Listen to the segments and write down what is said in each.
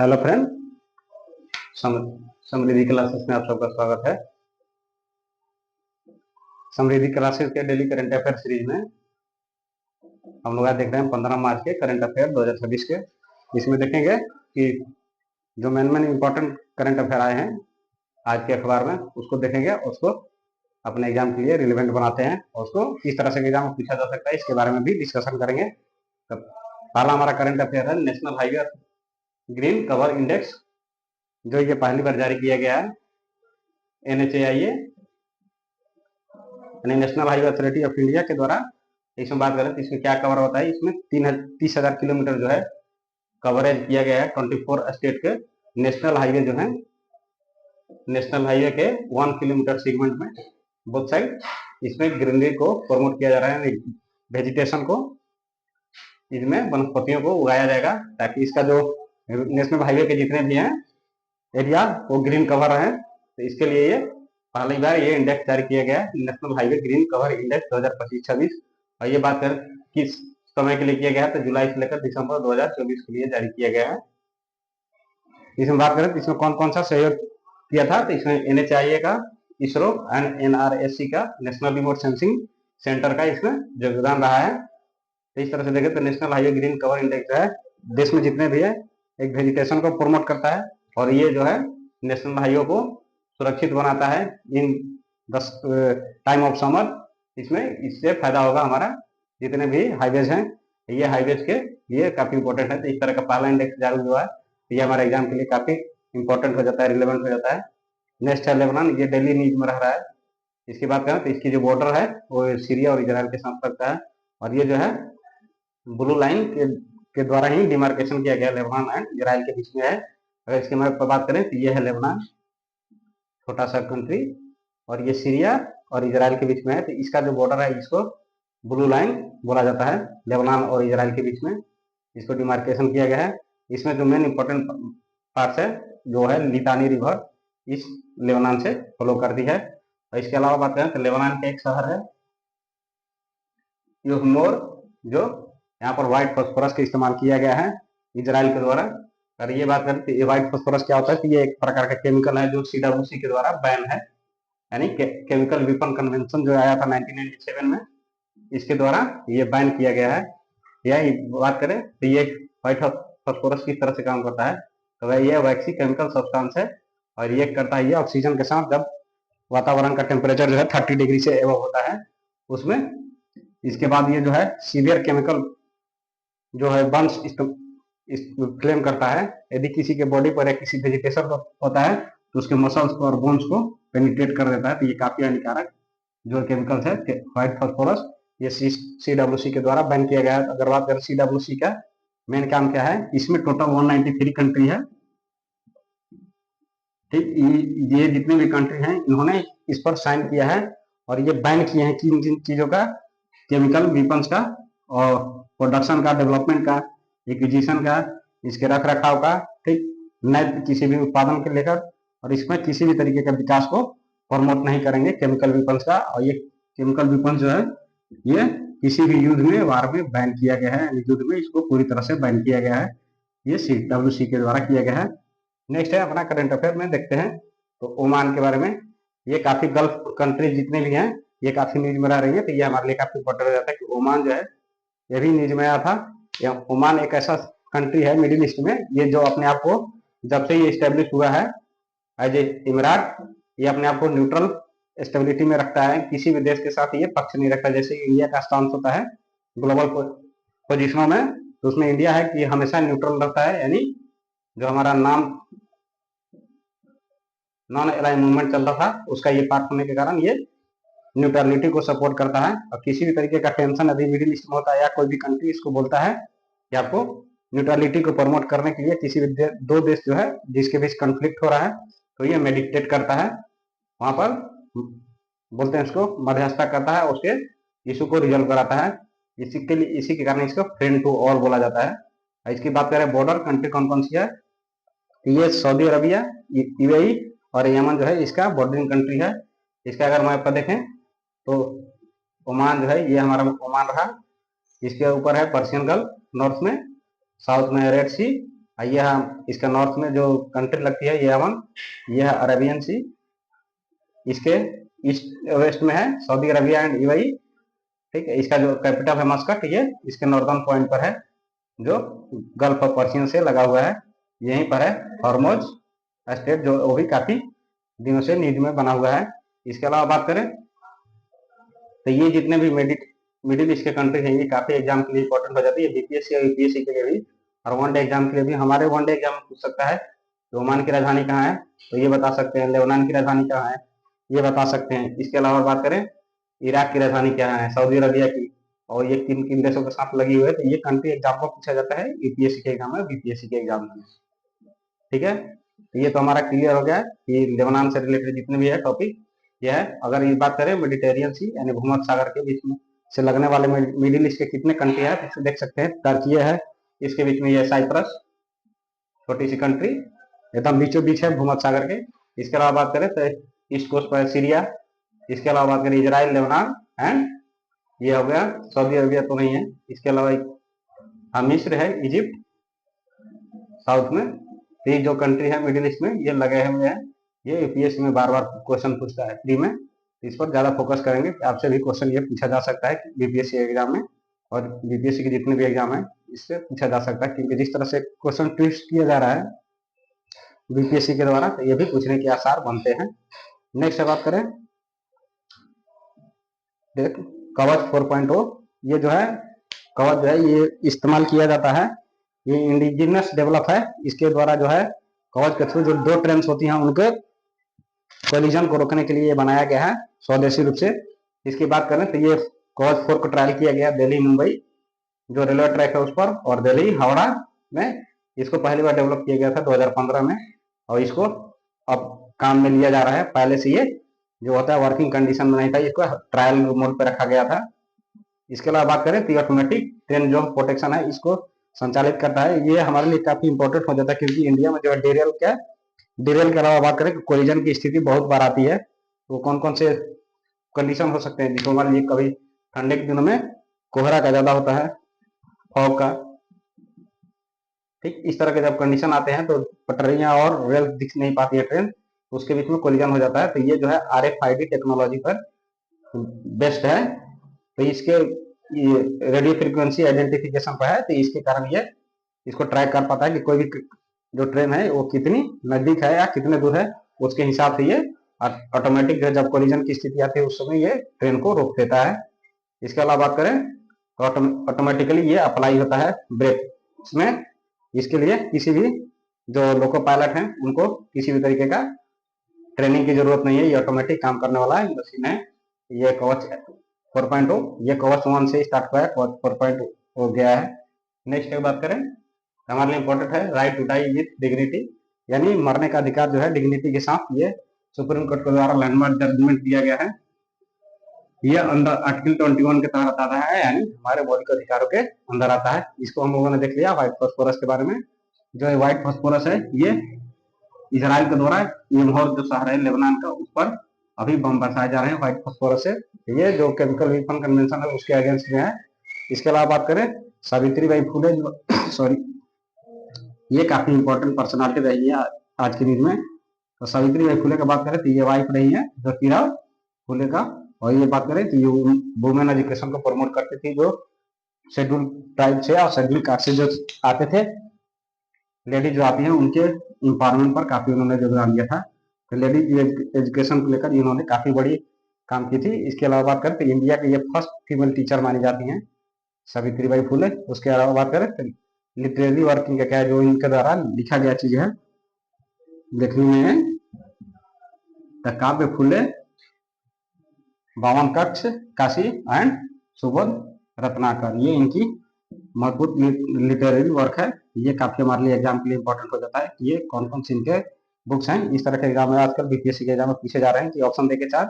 Hello friend, समृद्धि classes में आप सबका स्वागत है। समृद्धि क्लासेस के डेली करंट अफेयर सीरीज में हम लोग आज देख रहे हैं 15 मार्च के करंट अफेयर 2026 के। इसमें देखेंगे कि जो मेन इंपॉर्टेंट करंट अफेयर आए हैं आज के अखबार में, उसको देखेंगे, उसको अपने एग्जाम के लिए रिलेवेंट बनाते हैं और उसको किस तरह से एग्जाम में पूछा जा सकता है इसके बारे में भी डिस्कशन करेंगे। तो पहला हमारा करंट अफेयर है national highway green cover index, जो ये पहली बार जारी किया गया है। NHAIA यानी national highway authority of India के द्वारा इसमें बात करें तो इसमें क्या कवर होता है। इसमें 30,000 किलोमीटर जो है कवरेज किया गया है 24 स्टेट के नेशनल हाईवे जो है, नेशनल हाईवे के 1 किलोमीटर सेगमेंट में बोथ साइड इसमें ग्रीनरी को प्रमोट किया जा रहा है, वेजिटेशन को, इसमें वनस्पतियों को उगाया जाएगा ताकि इसका जो नेशनल हाईवे के जितने भी हैं एरिया वो ग्रीन कवर है। तो इसके लिए ये पहली बार ये इंडेक्स जारी किया गया है, national highway green cover index 2025-26। और ये बात करें किस समय के लिए किया गया है तो जुलाई से लेकर दिसंबर 2024 के लिए जारी किया गया है। इसमें बात करें तो इसमें कौन कौन सा सहयोग किया था, तो इसमें NHAIA का, इसरो एंड NRSC का, नेशनल रिमोट सेंसिंग सेंटर का इसमें योगदान रहा है। तो इस तरह से देखें तो national highway green cover index है देश में जितने भी है एक वेजिटेशन को प्रमोट करता है और ये जो है नेशनल हाईवे को सुरक्षित बनाता है इन टाइम ऑफ समर। इसमें इससे फायदा होगा हमारा जितने भी हाईवेज हैं, ये हाईवेज के लिए काफी इंपॉर्टेंट है। तो इस तरह का पहला इंडेक्स जारी हुआ है, तो ये हमारे एग्जाम के लिए काफी इंपॉर्टेंट हो जाता है, रिलेवेंट हो जाता है। नेक्स्ट है लेबनान, ये डेली न्यूज में रह रहा है। इसकी बात करें तो इसकी जो बॉर्डर है वो सीरिया और इजराइल के साथ लगता है और ये जो है ब्लू लाइन के द्वारा ही डिमार्केशन किया गया लेबनान एंड इजराइल के बीच में है। अगर इसके मैप पर बात करें तो ये है लेबनान, छोटा सा कंट्री, और ये सीरिया और इजराइल के बीच में है। तो इसका जो बॉर्डर है इसको ब्लू लाइन बोला जाता है, लेबनान और इजराइल के बीच में इसको डिमार्केशन किया गया है। इसमें जो मेन इंपॉर्टेंट पार्ट है जो है लितानी रिवर इस लेबनान से फॉलो करती है। और इसके अलावा बात करें तो लेबनान का एक शहर है यूहनोर, जो यहाँ पर व्हाइट फॉस्फोरस का इस्तेमाल किया गया है इजराइल के द्वारा। और ये बात करें तो ये व्हाइट फॉस्फोरस क्या होता है, तो ये एक प्रकार का केमिकल है जो CWC के द्वारा बैन है, यानी केमिकल वेपन कन्वेंशन जो आया था 1997 में, इसके द्वारा ये बैन किया गया है। यह बात करें तो ये व्हाइट फॉस्फोरस किस तरह से काम करता है, तो वह ये वैक्सी केमिकल सब्सटेंस है और ये करता है ये ऑक्सीजन के साथ जब वातावरण का टेम्परेचर जो है 30 डिग्री से एबव होता है उसमें। इसके बाद ये जो है सीवियर केमिकल जो है बर्न्स क्लेम करता है यदि किसी के बॉडी पर या किसी वेजिटेशन पर होता है तो उसके मसल्स को और बोन्स को पेनिट्रेट कर देता है। तो ये काफी हानिकारक जो केमिकल्स है व्हाइट फॉस्फोरस, ये CWC के द्वारा बैन किया गया है। अगर बात करें CWC का मेन काम क्या है, इसमें टोटल 193 कंट्री है, ठीक। ये जितने भी कंट्री हैं इन्होंने इस पर साइन किया है और ये बैन किए हैं किन किन चीजों का, केमिकल वेपन्स का और प्रोडक्शन का, डेवलपमेंट का, एक्विजिशन का, इसके रख रखाव का, ठीक, नए किसी भी उत्पादन के लेकर, और इसमें किसी भी तरीके का विकास को प्रमोट नहीं करेंगे केमिकल वेपन्स का। और ये केमिकल वेपन्स जो है ये किसी भी युद्ध में, वार में बैन किया गया है, युद्ध में इसको पूरी तरह से बैन किया गया है, ये CWC के द्वारा किया गया है। नेक्स्ट है अपना करंट अफेयर में देखते हैं तो ओमान के बारे में। ये काफी गल्फ कंट्री जितने भी हैं ये काफी न्यूज में रह रही है, तो ये हमारे लिए काफी इंपॉर्टेंट हो जाता है कि ओमान जो है ये भी न्यूज में आया था। ओमान एक ऐसा कंट्री है मिडिल ईस्ट में, ये जो अपने आप को जब से ये स्टेब्लिश हुआ है एज ए इमरात, ये अपने आप को न्यूट्रल स्टेबिलिटी में रखता है, किसी भी देश के साथ ये पक्ष नहीं रखता जैसे इंडिया का स्टांस होता है ग्लोबल पोजिशनों में। तो उसमें इंडिया है कि हमेशा न्यूट्रल रहता है, यानी जो हमारा नॉन अलाइन मूवमेंट चल रहा था उसका ये पार्ट होने के कारण ये न्यूट्रलिटी को सपोर्ट करता है। और किसी भी तरीके का टेंशन यदि मिडिल ईस्ट में होता है या कोई भी कंट्री इसको बोलता है कि आपको न्यूट्रलिटी को प्रमोट करने के लिए किसी भी दो देश जो है जिसके बीच कॉन्फ्लिक्ट हो रहा है तो ये मेडिटेट करता है, वहां पर बोलते हैं इसको मध्यस्थता करता है, उसके इशू को रिजॉल्व कराता है। इसी के कारण इसको फ्रेंड टू ऑल बोला जाता है। इसकी बात करें बॉर्डर कंट्री कौन कौन सी है, ये सऊदी अरबिया, UAE और यमन जो है इसका बॉर्डरिंग कंट्री है। इसका अगर मैप पर देखें तो ओमान जो है ये हमारा ओमान रहा, इसके ऊपर है पर्शियन गल्फ नॉर्थ में, साउथ में रेड सी ये हम इसके नॉर्थ में जो कंट्री लगती है यमन, ये है अरेबियन सी, इसके ईस्ट वेस्ट में है सऊदी अरबिया एंड यूएई। ठीक है, इसका जो कैपिटल है मस्कट, ये इसके नॉर्दर्न पॉइंट पर है जो गल्फ ऑफ पर्सियन से लगा हुआ है। यहीं पर है हॉर्मोज स्टेट, जो वो भी काफी दिनों से न्यूज में बना हुआ है। इसके अलावा बात करें तो ये जितने भी मिडिल ईस्ट के कंट्री हैं, ये काफी एग्जाम के लिए इंपॉर्टेंट हो जाती है, बीपीएससी और यूपीएससी के लिए भी, और वनडे एग्जाम के लिए भी। हमारे वनडे एग्जाम में पूछ सकता है ओमान की राजधानी कहाँ है, तो ये बता सकते हैं। लेबनान की राजधानी कहाँ है, ये बता सकते हैं। इसके अलावा बात करें इराक की राजधानी क्या है, सऊदी अरबिया की, और ये किन किन देशों के साथ लगी हुई है, तो ये कंट्री एग्जाम में पूछा जाता है यूपीएससी के एग्जाम में, बीपीएससी के एग्जाम में। ठीक है, तो ये तो हमारा क्लियर हो गया है कि लेबनान से रिलेटेड जितने भी है टॉपिक ये है। अगर ये बात करें मेडिटेरियन सी यानी भूमध्य सागर के बीच में से लगने वाले मिडिल ईस्ट के कितने कंट्री है, तो देख सकते हैं टर्की है, इसके बीच में ये साइप्रस, छोटी सी कंट्री एकदम बीचों बीच है भूमध्य सागर के। इसके अलावा बात करें तो ईस्ट कोस्ट पर सीरिया, इसके अलावा बात करें इजराइल, लेबनान एंड ये हो गया सऊदी अरबिया तो नहीं है। इसके अलावा मिस्र है, इजिप्ट साउथ में। तो ये जो कंट्री है मिडिल ईस्ट में ये लगे हुए हैं, ये यूपीएससी में बार बार क्वेश्चन पूछता है फ्री में, इस पर ज्यादा फोकस करेंगे। आपसे भी क्वेश्चन ये पूछा जा सकता है बीपीएससी एग्जाम में, और बीपीएससी के जितने भी एग्जाम है इससे पूछा जा सकता है, क्योंकि जिस तरह से क्वेश्चन ट्विस्ट किया जा रहा है बीपीएससी के द्वारा, तो ये भी पूछने के आसार बनते हैं। नेक्स्ट बात करें देख कवच 4.0, ये जो है कवच जो है ये इस्तेमाल किया जाता है, ये इंडिजिनस डेवलप है। इसके द्वारा जो है कवच के थ्रू जो दो ट्रेन होती हैं उनके कोलिजन को रोकने के लिए ये बनाया गया है स्वदेशी रूप से। इसकी बात करें तो ये कवच 4 को ट्रायल किया गया दिल्ली मुंबई जो रेलवे ट्रैक है उस पर, और दिल्ली हावड़ा में इसको पहली बार डेवलप किया गया था 2015 में, और इसको अब काम में लिया जा रहा है। पहले से ये जो होता है वर्किंग कंडीशन में नहीं था, इसको ट्रायल मोड पे रखा गया था। इसके अलावा बात करें तो ऑटोमेटिक ट्रेन जो प्रोटेक्शन है इसको संचालित करता है। ये हमारे लिए काफी इंपॉर्टेंट हो जाता है, क्योंकि इंडिया में जो है डिरेल के अलावा बात करें कोलिजन की स्थिति बहुत बार आती है। तो कौन कौन से कंडीशन हो सकते हैं, जिसको हमारे लिए कभी ठंडे के दिनों में कोहरा का ज्यादा होता है, फॉग का, ठीक इस तरह के जब कंडीशन आते हैं तो पटरियां और रेल दिख नहीं पाती है ट्रेन, तो उसके बीच में कोलिजन हो जाता है। तो ये जो है RFID टेक्नोलॉजी पर बेस्ट है, तो इसके रेडियो फ्रीक्वेंसी आइडेंटिफिकेशन पर है, तो इसके कारण ये इसको ट्रैक कर पाता है कि कोई भी जो ट्रेन है वो कितनी नजदीक है या कितने दूर है, उसके हिसाब से ये ऑटोमेटिक जब कोलिजन की स्थिति आती है उस समय ये ट्रेन को रोक देता है। इसके अलावा बात करें तो ऑटोमेटिकली ये अप्लाई होता है ब्रेक इसमें। इसके लिए किसी भी जो लोको पायलट हैं उनको किसी भी तरीके का ट्रेनिंग की जरूरत नहीं है, ये ऑटोमेटिक काम करने वाला है मशीन है। ये कवच 4.0, ये कवच 1 से स्टार्ट हुआ है, कवच 4.0 हो गया है। नेक्स्ट बात करें हमारे लिए इंपॉर्टेंट है right to die with dignity, यानी मरने का अधिकार जो है डिग्निटी के साथ, ये सुप्रीम कोर्ट के द्वारा लैंडमार्क जजमेंट दिया गया है। ये अंदर आर्टिकल 21 के तहत आता है, यानी हमारे मौलिक अधिकारों के अंदर आता है। इसको हम लोगों ने देख लिया व्हाइट फॉस्फोरस के बारे में। जो व्हाइट फॉस्फोरस है ये इसराइल के द्वारा यमहोर जो शहर है लेबनान का, उस पर अभी बम बरसाए जा रहे हैं व्हाइट फॉस्फोरस से। ये जो केमिकल वेपन कन्वेंशन है उसके अगेंस्ट में है। इसके अलावा बात करें सावित्री बाई फुले सॉरी ये काफी इंपॉर्टेंट पर्सनालिटी रही है आज की न्यूज में। तो सावित्री बाई फुले का बात करें तो ये वाइफ रही है ज्योतिराव फुले का, और ये बात करें तो ये वुमेन एजुकेशन को प्रमोट करती थी, जो शेड्यूल ट्राइब से और शेड्यूल कास्ट से जो आते थे लेडीज जो आती हैं उनके इंपावरमेंट पर काफी उन्होंने योगदान दिया था। तो लेडीज एजुकेशन को लेकर इन्होंने काफी बड़ी काम की थी। इसके अलावा बात करें तो इंडिया की ये फर्स्ट फीमेल टीचर मानी जाती हैं सावित्री बाई फुले। उसके अलावा बात करें तो लिटरेरी वर्किंग का क्या है, जो इनके द्वारा लिखा गया चीज है देखने में काव्य फुले, 52 कक्ष, काशी एंड सुबोध रत्नाकर, ये इनकी मजबूत लिटरेरी वर्क है। ये काफी हमारे लिए एग्जाम के लिए इंपॉर्टेंट हो जाता है कि ये कौन कौन से इनके बुक्स हैं। इस तरह के एग्जाम में आजकल बीपीएससी के एग्जाम में पूछे जा रहे हैं कि ऑप्शन देके 4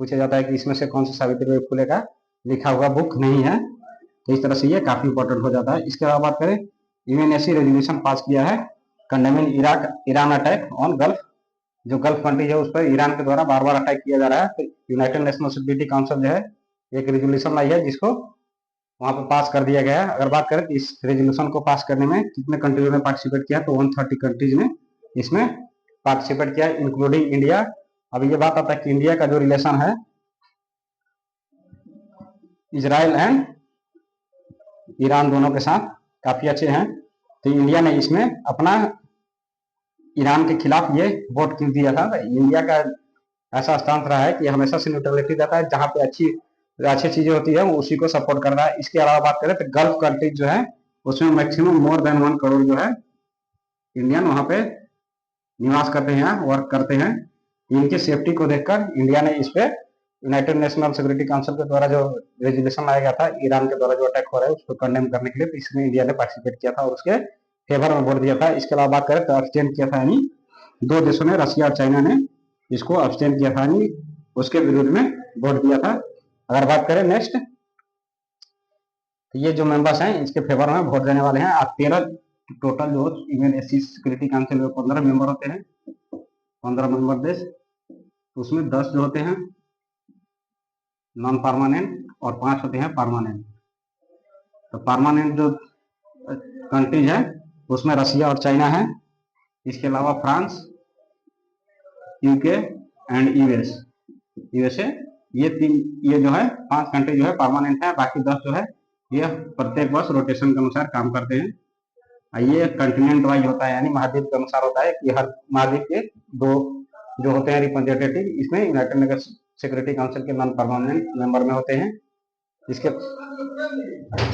पूछा जाता है कि इसमें से कौन सा सावित्रीबाई फुले का लिखा हुआ बुक नहीं है, तो इस तरह से ये काफी इंपॉर्टेंट हो जाता है। इसके अलावा बात करें यूएनएससी रेजोल्यूशन पास किया है condemning Iran attack on gulf, जो गल्फ कंट्री है उस पर ईरान के द्वारा बार बार अटैक किया जा रहा है। तो यूनाइटेड नेशनल सिक्योरिटी काउंसिल जो है एक रेजोल्यूशन लाई है जिसको वहां पर पास कर दिया गया है। अगर बात करें तो इस रेजोल्यूशन को पास करने में कितने कंट्रीज ने पार्टिसिपेट किया, तो 130 कंट्रीज ने इसमें पार्टिसिपेट किया, इंक्लूडिंग इंडिया। अब ये बात आता है कि इंडिया का जो रिलेशन है इजराइल एंड ईरान दोनों के साथ काफी अच्छे हैं। तो इंडिया ने इसमें अपना ईरान के खिलाफ ये वोट क्यों दिया था। इंडिया का ऐसा स्टांस रहा है कि हमेशा से न्यूट्रलिटी देता है, जहां पे अच्छी अच्छी चीजें होती है वो उसी को सपोर्ट कर रहा है। इसके अलावा बात करें तो गल्फ कंट्रीज जो है उसमें मैक्सिमम मोर देन 1 करोड़ जो है इंडियन वहां पे निवास करते हैं, वर्क करते हैं। इनकी सेफ्टी को देखकर इंडिया ने इस पे यूनाइटेड नेशनल सिक्योरिटी काउंसिल के द्वारा जो रेजोल्यूशन लाया गया था ईरान के द्वारा जो अटैक हो रहा है उसको कंडेम करने के लिए, तो इसमें इंडिया ने पार्टिसिपेट किया था और उसके फेवर में वोट दिया था। इसके अलावा बात करें तो अब्सटेन किया था, यानी 2 देशों ने, रशिया और चाइना ने इसको अब्सटेन किया था, यानी उसके विरुद्ध में वोट दिया था। अगर बात करें नेक्स्ट, तो ये जो मेंबर्स हैं इसके फेवर में वोट देने वाले हैं। आप 13 टोटल जो यूएनएससी सिक्योरिटी काउंसिल में 15 मेंबर होते हैं, 15 मेंबर देश, उसमें 10 जो होते हैं नॉन परमानेंट और 5 होते हैं परमानेंट। तो परमानेंट जो कंट्रीज है उसमें रशिया और चाइना है, इसके अलावा फ्रांस, यूके एंड यूएसए। ये जो है 5 कंट्री जो है परमानेंट है, बाकी 10 जो है ये प्रत्येक वर्ष रोटेशन के अनुसार काम करते हैं। ये कंटिनेंट वाइज होता है, यानी महाद्वीप के अनुसार होता है कि हर महाद्वीप के 2 जो होते हैं रिप्रेजेंटेटिव इसमें यूनाइटेड नेशन सिक्योरिटी काउंसिल के नॉन परमानेंट मेंबर में होते हैं। इसके